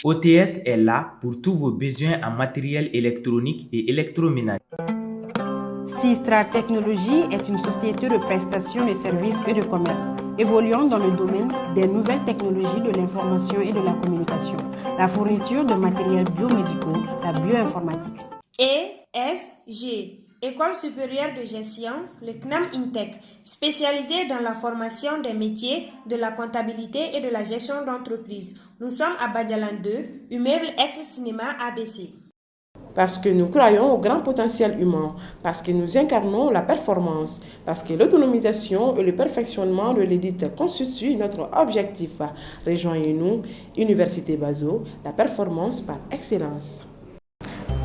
OTS est là pour tous vos besoins en matériel électronique et électroménager. Sistra Technologies est une société de prestation de services et de commerce, évoluant dans le domaine des nouvelles technologies de l'information et de la communication, la fourniture de matériels biomédicaux, la bioinformatique. ESG, École supérieure de gestion, le CNAM INTEC, spécialisée dans la formation des métiers de la comptabilité et de la gestion d'entreprise. Nous sommes à Badialan 2, immeuble ex-cinéma ABC. Parce que nous croyons au grand potentiel humain, parce que nous incarnons la performance, parce que l'autonomisation et le perfectionnement de l'édite constituent notre objectif. Rejoignez-nous, Université Bazo, la performance par excellence.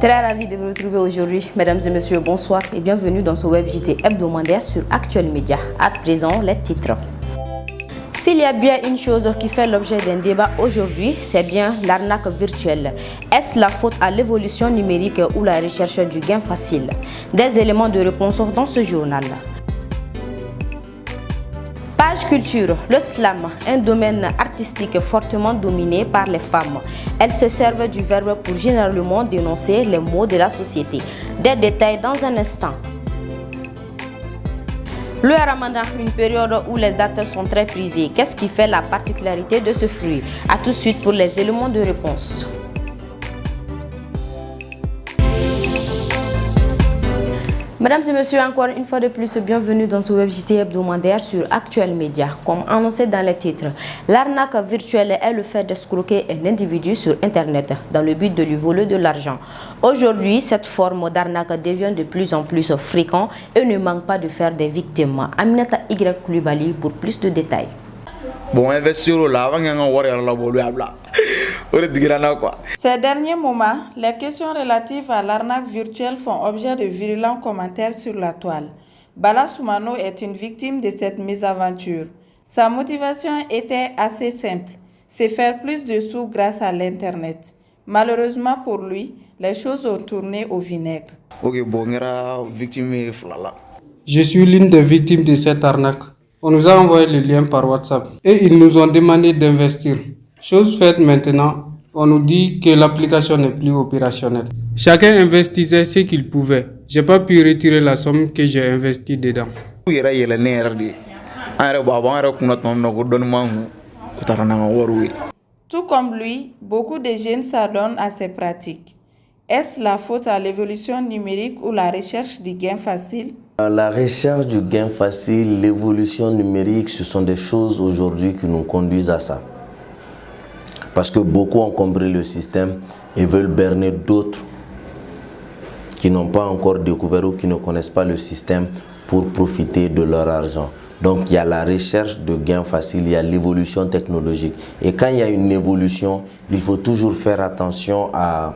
Très ravi de vous retrouver aujourd'hui, mesdames et messieurs, bonsoir et bienvenue dans ce web JT hebdomadaire sur Actuel Média. À présent, les titres. S'il y a bien une chose qui fait l'objet d'un débat aujourd'hui, c'est bien l'arnaque virtuelle. Est-ce la faute à l'évolution numérique ou la recherche du gain facile? Des éléments de réponse dans ce journal. Page culture, le slam, un domaine artistique fortement dominé par les femmes. Elles se servent du verbe pour généralement dénoncer les maux de la société. Des détails dans un instant. Le Ramadan, une période où les dates sont très prisées. Qu'est-ce qui fait la particularité de ce fruit? A tout de suite pour les éléments de réponse. Mesdames et messieurs, encore une fois de plus, bienvenue dans ce web JT hebdomadaire sur Actuel Média. Comme annoncé dans les titres, l'arnaque virtuelle est le fait d'escroquer un individu sur Internet dans le but de lui voler de l'argent. Aujourd'hui, cette forme d'arnaque devient de plus en plus fréquente et ne manque pas de faire des victimes. Aminata Y. Koulibaly pour plus de détails. Bon, investir là, Ces derniers moments, les questions relatives à l'arnaque virtuelle font objet de virulents commentaires sur la toile. Bala Soumano est une victime de cette mésaventure. Sa motivation était assez simple, c'est faire plus de sous grâce à l'Internet. Malheureusement pour lui, les choses ont tourné au vinaigre. Je suis l'une des victimes de cette arnaque. On nous a envoyé le lien par WhatsApp et ils nous ont demandé d'investir. Chose faite maintenant, on nous dit que l'application n'est plus opérationnelle. Chacun investissait ce qu'il pouvait. J'ai pas pu retirer la somme que j'ai investie dedans. Tout comme lui, beaucoup de jeunes s'adonnent à ces pratiques. Est-ce la faute à l'évolution numérique ou la recherche du gain facile? La recherche du gain facile, l'évolution numérique, ce sont des choses aujourd'hui qui nous conduisent à ça. Parce que beaucoup ont compris le système et veulent berner d'autres qui n'ont pas encore découvert ou qui ne connaissent pas le système pour profiter de leur argent. Donc il y a la recherche de gains faciles, il y a l'évolution technologique. Et quand il y a une évolution, il faut toujours faire attention à,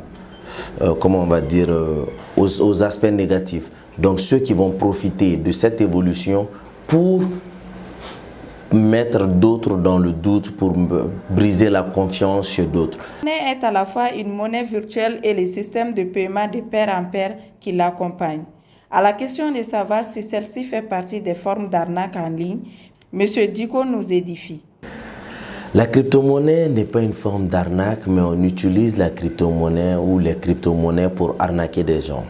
aux aspects négatifs. Donc ceux qui vont profiter de cette évolution pour mettre d'autres dans le doute, pour briser la confiance chez d'autres. La monnaie est à la fois une monnaie virtuelle et le système de paiement de pair en pair qui l'accompagne. À la question de savoir si celle-ci fait partie des formes d'arnaque en ligne, M. Diko nous édifie. La crypto-monnaie n'est pas une forme d'arnaque, mais on utilise la crypto-monnaie ou les crypto-monnaies pour arnaquer des gens.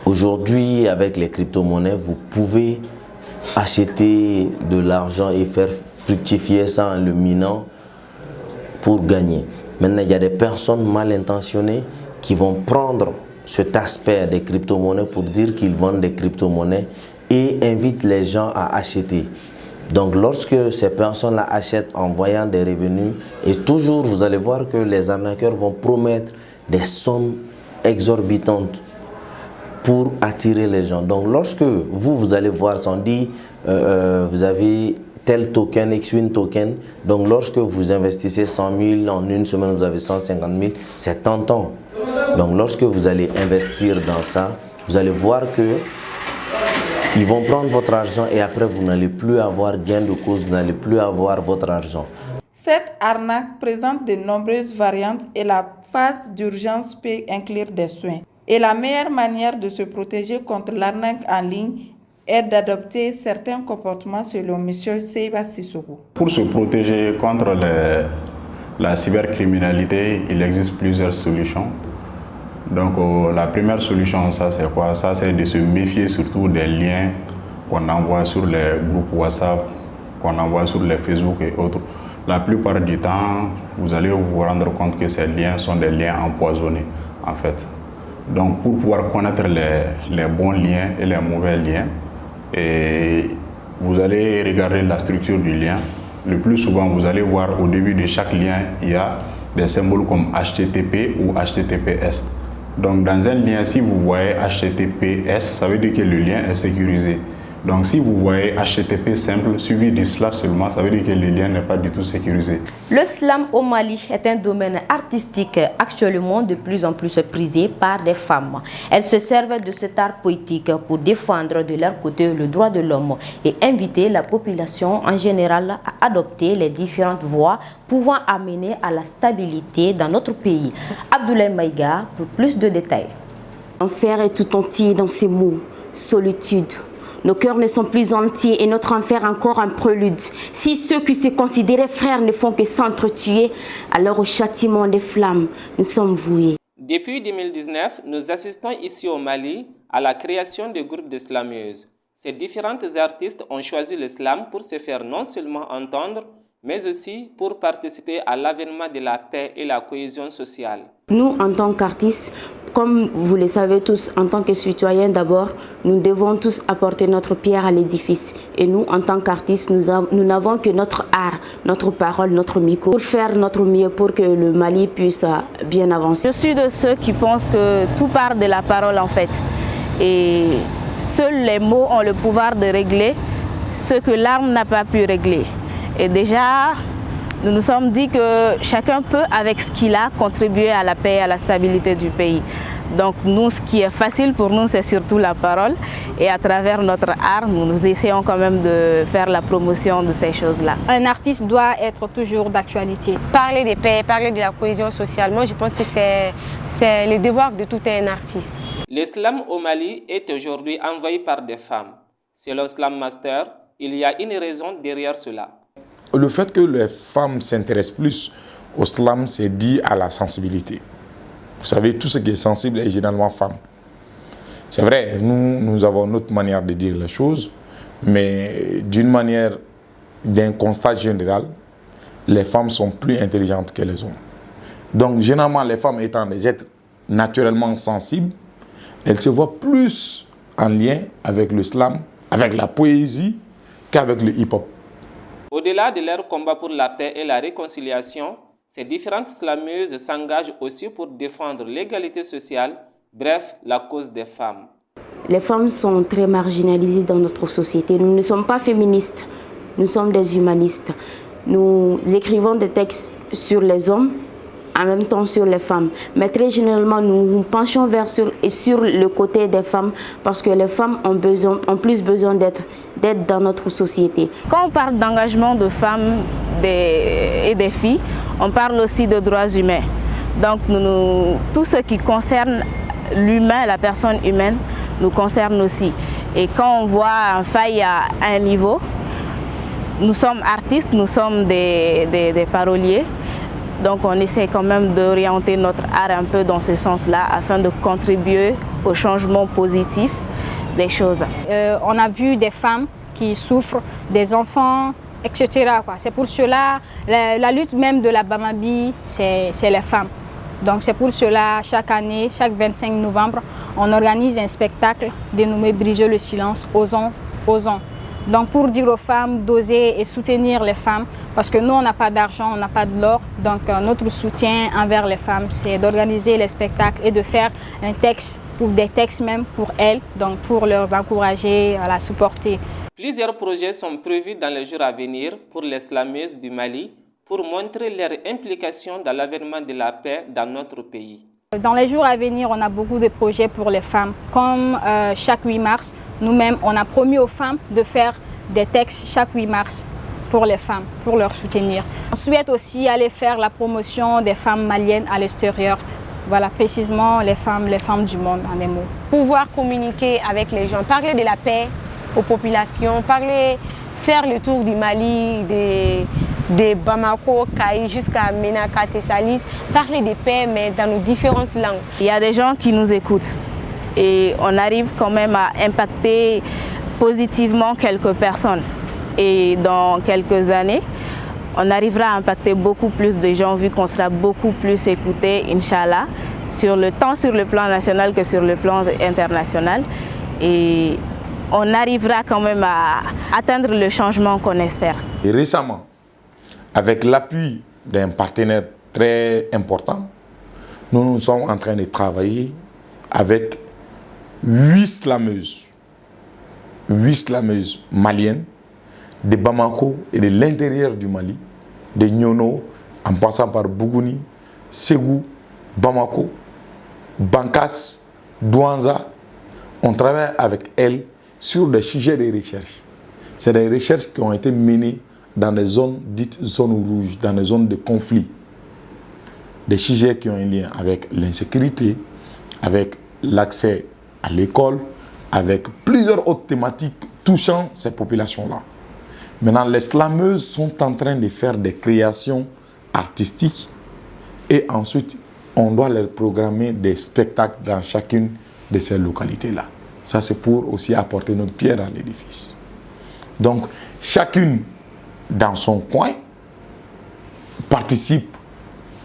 Aujourd'hui, avec les crypto-monnaies, vous pouvez acheter de l'argent et faire fructifier ça en le minant pour gagner. Maintenant, il y a des personnes mal intentionnées qui vont prendre cet aspect des crypto-monnaies pour dire qu'ils vendent des crypto-monnaies et invitent les gens à acheter. Donc lorsque ces personnes-là achètent en voyant des revenus, et toujours vous allez voir que les arnaqueurs vont promettre des sommes exorbitantes pour attirer les gens. Donc lorsque vous allez voir, on dit vous avez tel token, Xwin token, donc lorsque vous investissez 100 000, en une semaine vous avez 150 000, c'est tentant. Donc lorsque vous allez investir dans ça, vous allez voir que ils vont prendre votre argent et après vous n'allez plus avoir gain de cause, vous n'allez plus avoir votre argent. Cette arnaque présente de nombreuses variantes et la phase d'urgence peut inclure des soins. Et la meilleure manière de se protéger contre l'arnaque en ligne est d'adopter certains comportements selon M. Seiba Sissoko. Pour se protéger contre la cybercriminalité, il existe plusieurs solutions. Donc la première solution, ça c'est quoi? Ça c'est de se méfier surtout des liens qu'on envoie sur les groupes WhatsApp, qu'on envoie sur les Facebook et autres. La plupart du temps, vous allez vous rendre compte que ces liens sont des liens empoisonnés en fait. Donc pour pouvoir connaître les bons liens et les mauvais liens, et vous allez regarder la structure du lien. Le plus souvent, vous allez voir au début de chaque lien, il y a des symboles comme HTTP ou HTTPS. Donc dans un lien, si vous voyez HTTPS, ça veut dire que le lien est sécurisé. Donc si vous voyez HTTP simple suivi du slash seulement, ça veut dire que le lien n'est pas du tout sécurisé. Le slam au Mali est un domaine artistique actuellement de plus en plus prisé par des femmes. Elles se servent de cet art poétique pour défendre de leur côté le droit de l'homme et inviter la population en général à adopter les différentes voies pouvant amener à la stabilité dans notre pays. Abdoulaye Maïga pour plus de détails. L'enfer est tout entier dans ces mots, solitude. Nos cœurs ne sont plus entiers et notre enfer encore un prélude. Si ceux qui se considéraient frères ne font que s'entretuer, alors au châtiment des flammes, nous sommes voués. Depuis 2019, nous assistons ici au Mali à la création de groupes de slameuses. Ces différentes artistes ont choisi le slam pour se faire non seulement entendre, mais aussi pour participer à l'avènement de la paix et la cohésion sociale. Nous, en tant qu'artistes, comme vous le savez tous, en tant que citoyens d'abord, nous devons tous apporter notre pierre à l'édifice. Et nous, en tant qu'artistes, nous n'avons que notre art, notre parole, notre micro, pour faire notre mieux pour que le Mali puisse bien avancer. Je suis de ceux qui pensent que tout part de la parole en fait. Et seuls les mots ont le pouvoir de régler ce que l'arme n'a pas pu régler. Et déjà, nous nous sommes dit que chacun peut, avec ce qu'il a, contribuer à la paix et à la stabilité du pays. Donc nous, ce qui est facile pour nous, c'est surtout la parole. Et à travers notre art, nous essayons quand même de faire la promotion de ces choses-là. Un artiste doit être toujours d'actualité. Parler de paix, parler de la cohésion sociale, moi je pense que c'est le devoir de tout un artiste. L'islam au Mali est aujourd'hui envahi par des femmes. Selon Slam Master, il y a une raison derrière cela. Le fait que les femmes s'intéressent plus au slam, c'est dû à la sensibilité. Vous savez, tout ce qui est sensible est généralement femme. C'est vrai, nous avons notre manière de dire les choses, mais d'une manière, d'un constat général, les femmes sont plus intelligentes que les hommes. Donc, généralement, les femmes étant des êtres naturellement sensibles, elles se voient plus en lien avec le slam, avec la poésie, qu'avec le hip-hop. Au-delà de leur combat pour la paix et la réconciliation, ces différentes slameuses s'engagent aussi pour défendre l'égalité sociale, bref, la cause des femmes. Les femmes sont très marginalisées dans notre société. Nous ne sommes pas féministes, nous sommes des humanistes. Nous écrivons des textes sur les hommes, en même temps sur les femmes. Mais très généralement, nous nous penchons sur le côté des femmes parce que les femmes ont plus besoin d'aide dans notre société. Quand on parle d'engagement de femmes et des filles, on parle aussi de droits humains. Donc tout ce qui concerne l'humain, la personne humaine, nous concerne aussi. Et quand on voit un faille à un niveau, nous sommes artistes, nous sommes des paroliers. Donc on essaie quand même d'orienter notre art un peu dans ce sens-là afin de contribuer au changement positif des choses. On a vu des femmes qui souffrent, des enfants, etc. C'est pour cela, la lutte même de la Bamabi, c'est les femmes. Donc c'est pour cela, chaque année, chaque 25 novembre, on organise un spectacle dénommé Briser le silence, osons, osons. Donc pour dire aux femmes d'oser et soutenir les femmes, parce que nous on n'a pas d'argent, on n'a pas de l'or, donc notre soutien envers les femmes c'est d'organiser les spectacles et de faire un texte ou des textes même pour elles, donc pour leur encourager à la supporter. Plusieurs projets sont prévus dans les jours à venir pour les slameuses du Mali pour montrer leur implication dans l'avènement de la paix dans notre pays. Dans les jours à venir, on a beaucoup de projets pour les femmes. Comme chaque 8 mars, nous-mêmes, on a promis aux femmes de faire des textes chaque 8 mars pour les femmes, pour leur soutenir. On souhaite aussi aller faire la promotion des femmes maliennes à l'extérieur. Voilà, précisément les femmes du monde, en des mots. Pouvoir communiquer avec les gens, parler de la paix aux populations, faire le tour du Mali, de Bamako, Kaï jusqu'à Ménaka, Tessalit, parler de paix, mais dans nos différentes langues. Il y a des gens qui nous écoutent et on arrive quand même à impacter positivement quelques personnes. Et dans quelques années, on arrivera à impacter beaucoup plus de gens vu qu'on sera beaucoup plus écoutés, Inch'Allah, sur le plan national que sur le plan international. Et on arrivera quand même à atteindre le changement qu'on espère. Et récemment, avec l'appui d'un partenaire très important, nous sommes en train de travailler avec 8 slameuses maliennes de Bamako et de l'intérieur du Mali, de Nyono, en passant par Bougouni, Ségou, Bamako, Bankas, Douanza. On travaille avec elles sur des sujets de recherche. C'est des recherches qui ont été menées dans des zones dites zones rouges, dans des zones de conflit. Des sujets qui ont un lien avec l'insécurité, avec l'accès à l'école, avec plusieurs autres thématiques touchant ces populations-là. Maintenant, les slameuses sont en train de faire des créations artistiques et ensuite, on doit leur programmer des spectacles dans chacune de ces localités-là. Ça, c'est pour aussi apporter notre pierre à l'édifice. Donc, chacune dans son coin participe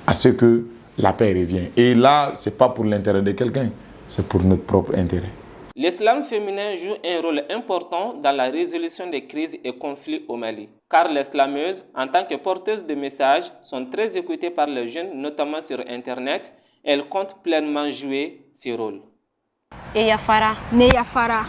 à ce que la paix revienne. Et là, ce n'est pas pour l'intérêt de quelqu'un, c'est pour notre propre intérêt. L'islam féminin joue un rôle important dans la résolution des crises et conflits au Mali. Car les slameuses, en tant que porteuses de messages, sont très écoutées par les jeunes, notamment sur Internet. Elles comptent pleinement jouer ce rôle. Et Yafara,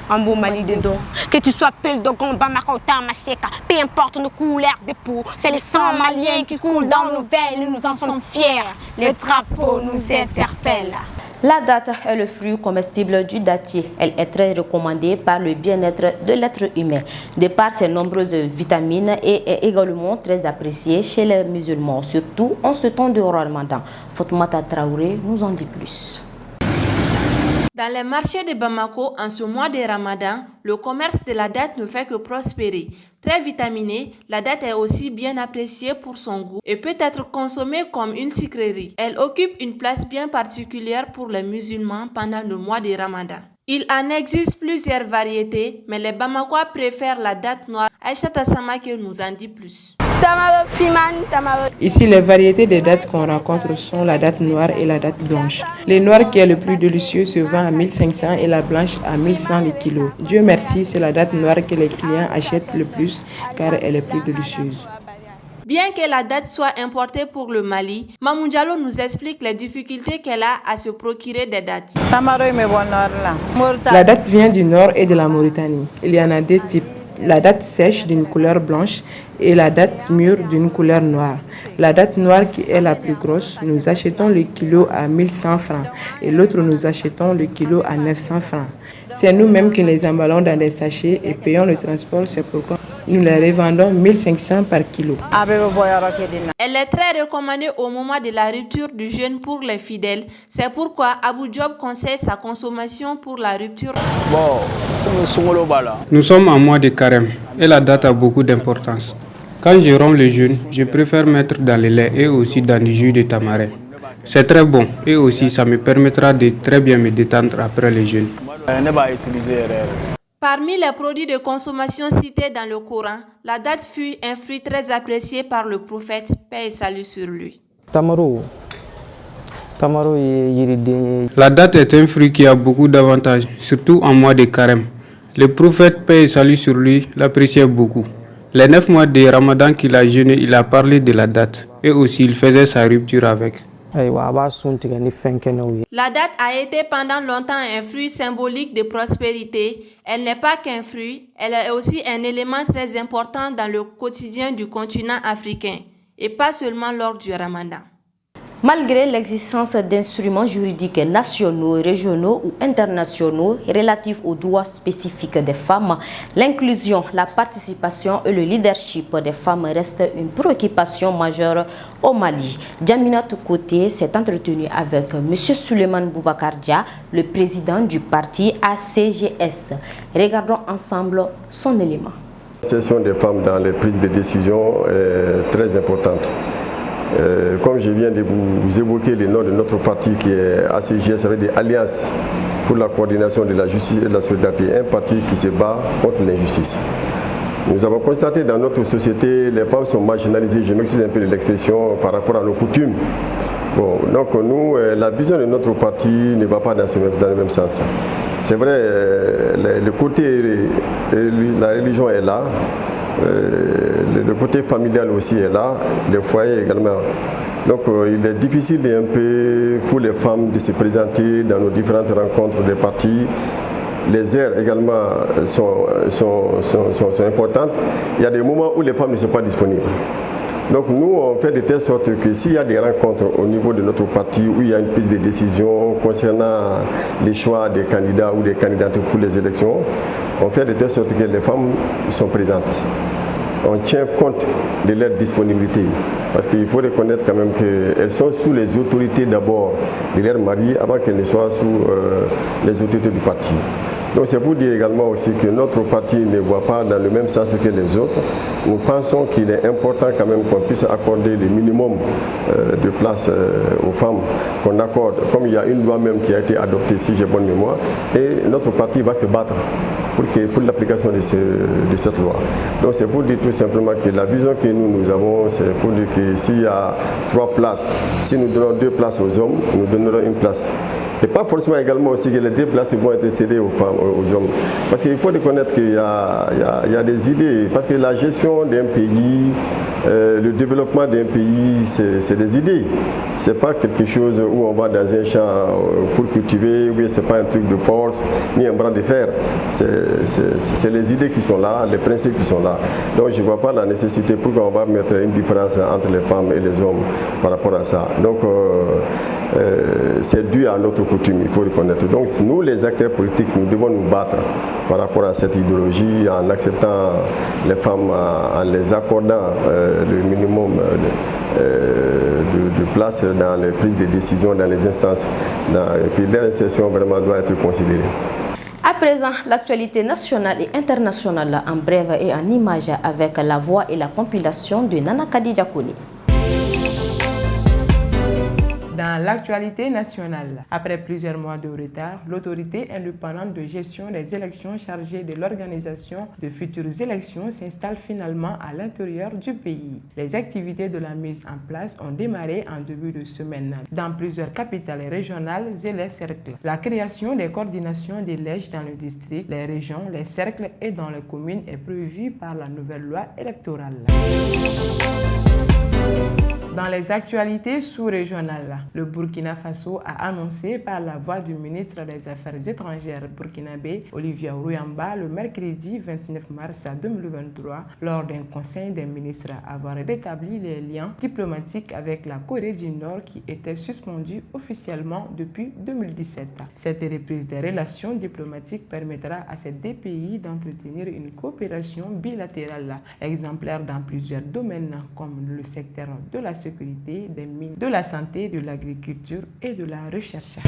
Ambo Mali dedans. Que tu sois Pel Dogon, Bamako, Tamasheka, peu importe nos couleurs de peau, c'est le sang malien qui coule dans nos veines, nous en sommes fiers. Le drapeau nous interpelle. La date est le fruit comestible du dattier. Elle est très recommandée par le bien-être de l'être humain. De par ses nombreuses vitamines et est également très appréciée chez les musulmans, surtout en ce temps de Ramadan. Fatoumata Traoré nous en dit plus. Dans les marchés de Bamako, en ce mois de Ramadan, le commerce de la date ne fait que prospérer. Très vitaminée, la date est aussi bien appréciée pour son goût et peut être consommée comme une sucrerie. Elle occupe une place bien particulière pour les musulmans pendant le mois de Ramadan. Il en existe plusieurs variétés, mais les Bamakois préfèrent la date noire. Aïcha Tassamake nous en dit plus. Ici, les variétés des dattes qu'on rencontre sont la date noire et la date blanche. Les noires qui est le plus délicieux se vend à 1500 et la blanche à 1100 le kilo. Dieu merci, c'est la date noire que les clients achètent le plus car elle est plus délicieuse. Bien que la date soit importée pour le Mali, Mamou Diallo nous explique les difficultés qu'elle a à se procurer des dattes. La date vient du nord et de la Mauritanie. Il y en a deux types. La date sèche d'une couleur blanche et la date mûre d'une couleur noire. La date noire qui est la plus grosse, nous achetons le kilo à 1100 francs et l'autre nous achetons le kilo à 900 francs. C'est nous-mêmes qui les emballons dans des sachets et payons le transport, c'est pourquoi nous les revendons 1500 par kilo. Elle est très recommandée au moment de la rupture du jeûne pour les fidèles. C'est pourquoi Abou Diop conseille sa consommation pour la rupture. Nous sommes en mois de carême et la date a beaucoup d'importance. Quand je romps le jeûne, je préfère mettre dans le lait et aussi dans du jus de tamarin. C'est très bon et aussi ça me permettra de très bien me détendre après le jeûne. Parmi les produits de consommation cités dans le Coran, la date fut un fruit très apprécié par le prophète, paix et salut sur lui. La date est un fruit qui a beaucoup d'avantages, surtout en mois de carême. Le prophète, paix et salut sur lui, l'appréciait beaucoup. Les 9 mois de Ramadan qu'il a jeûné, il a parlé de la date et aussi il faisait sa rupture avec. La date a été pendant longtemps un fruit symbolique de prospérité. Elle n'est pas qu'un fruit, elle est aussi un élément très important dans le quotidien du continent africain et pas seulement lors du Ramadan. Malgré l'existence d'instruments juridiques nationaux, régionaux ou internationaux relatifs aux droits spécifiques des femmes, l'inclusion, la participation et le leadership des femmes restent une préoccupation majeure au Mali. Djamina Toukoté s'est entretenu avec M. Souleymane Boubacar Dia, le président du parti ACGS. Regardons ensemble son élément. La session des femmes dans les prises de décision est très importante. Comme je viens de vous évoquer le nom de notre parti qui est ACJS, ça veut dire Alliance pour la coordination de la justice et de la solidarité, un parti qui se bat contre l'injustice. Nous avons constaté dans notre société, les femmes sont marginalisées, je m'excuse un peu de l'expression, par rapport à nos coutumes. Bon, donc nous, la vision de notre parti ne va pas dans le même sens. C'est vrai, le côté, la religion est là, le côté familial aussi est là, le foyer également. Donc il est difficile un peu pour les femmes de se présenter dans nos différentes rencontres des partis. Les heures également sont importantes. Il y a des moments où les femmes ne sont pas disponibles. Donc nous, on fait de telle sorte que s'il y a des rencontres au niveau de notre parti où il y a une prise de décision concernant les choix des candidats ou des candidates pour les élections, on fait de telle sorte que les femmes sont présentes. On tient compte de leur disponibilité parce qu'il faut reconnaître quand même qu'elles sont sous les autorités d'abord de leur mari avant qu'elles ne soient sous les autorités du parti. Donc c'est pour dire également aussi que notre parti ne voit pas dans le même sens que les autres. Nous pensons qu'il est important quand même qu'on puisse accorder le minimum de place aux femmes, qu'on accorde, comme il y a une loi même qui a été adoptée, si j'ai bonne mémoire, et notre parti va se battre pour l'application de cette loi. Donc c'est pour dire tout simplement que la vision que nous avons, c'est pour dire que s'il y a 3 places, si nous donnons 2 places aux hommes, nous donnerons 1 place. Et pas forcément également aussi que les 2 places vont être cédées aux femmes, aux hommes. Parce qu'il faut reconnaître qu'il y a des idées. Parce que la gestion d'un pays, le développement d'un pays, c'est des idées. Ce n'est pas quelque chose où on va dans un champ pour cultiver, oui, ce n'est pas un truc de force, ni un bras de fer. C'est les idées qui sont là, les principes qui sont là. Donc je ne vois pas la nécessité pourquoi on va mettre une différence entre les femmes et les hommes par rapport à ça. Donc c'est dû à notre coutume, il faut reconnaître. Donc nous, les acteurs politiques, nous devons nous battre par rapport à cette idéologie en acceptant les femmes, en les accordant le minimum de place dans les prises de décision, dans les instances. Et puis leur insertion vraiment doit être considérée. À présent, l'actualité nationale et internationale en bref et en images avec la voix et la compilation de Nana Khadija Koli. Dans l'actualité nationale, après plusieurs mois de retard, l'autorité indépendante de gestion des élections chargée de l'organisation de futures élections s'installe finalement à l'intérieur du pays. Les activités de la mise en place ont démarré en début de semaine dans plusieurs capitales régionales et les cercles. La création des coordinations des lèges dans le district, les régions, les cercles et dans les communes est prévue par la nouvelle loi électorale. Dans les actualités sous-régionales, le Burkina Faso a annoncé par la voix du ministre des Affaires étrangères burkinabé, Olivier Rouyamba, le mercredi 29 mars 2023, lors d'un conseil des ministres, avoir rétabli les liens diplomatiques avec la Corée du Nord qui étaient suspendus officiellement depuis 2017. Cette reprise des relations diplomatiques permettra à ces 2 pays d'entretenir une coopération bilatérale exemplaire dans plusieurs domaines comme le secteur de la sécurité, des mines, de la santé, de l'agriculture et de la recherche.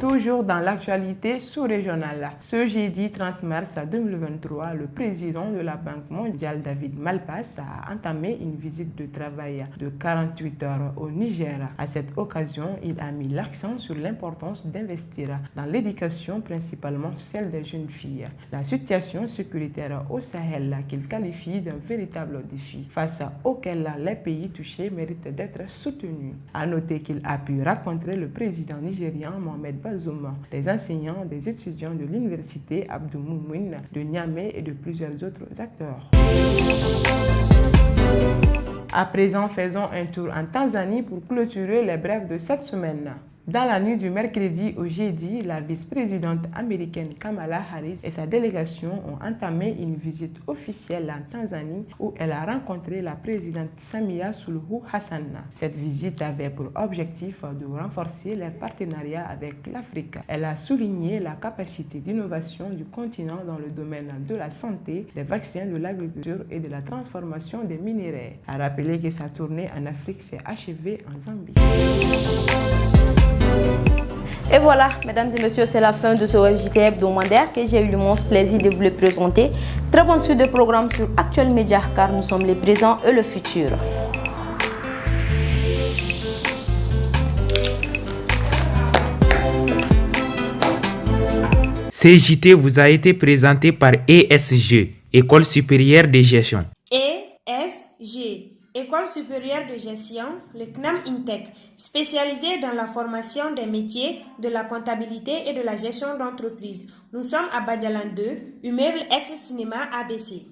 Toujours dans l'actualité sous-régionale, ce jeudi 30 mars 2023, le président de la Banque mondiale, David Malpass, a entamé une visite de travail de 48 heures au Niger. À cette occasion, il a mis l'accent sur l'importance d'investir dans l'éducation, principalement celle des jeunes filles. La situation sécuritaire au Sahel, qu'il qualifie d'un véritable défi, face auquel les pays touchés méritent d'être soutenus. À noter qu'il a pu rencontrer le président nigérian Mohamed Bazoum, les enseignants, des étudiants de l'université Abdou Moumouni de Niamey et de plusieurs autres acteurs. À présent, faisons un tour en Tanzanie pour clôturer les brèves de cette semaine. Dans la nuit du mercredi au jeudi, la vice-présidente américaine Kamala Harris et sa délégation ont entamé une visite officielle en Tanzanie où elle a rencontré la présidente Samia Suluhu Hassan. Cette visite avait pour objectif de renforcer les partenariats avec l'Afrique. Elle a souligné la capacité d'innovation du continent dans le domaine de la santé, des vaccins, de l'agriculture et de la transformation des minéraux. A rappelé que sa tournée en Afrique s'est achevée en Zambie. Et voilà, mesdames et messieurs, c'est la fin de ce WebJT hebdomadaire que j'ai eu l'immense plaisir de vous le présenter. Très bonne suite de programmes sur Actuel Média, car nous sommes les présents et le futur. Ce JT vous a été présenté par ESG, École supérieure de gestion. ESG, École supérieure de gestion, le CNAM INTEC, spécialisé dans la formation des métiers de la comptabilité et de la gestion d'entreprise. Nous sommes à Badialan 2, immeuble ex-cinéma ABC.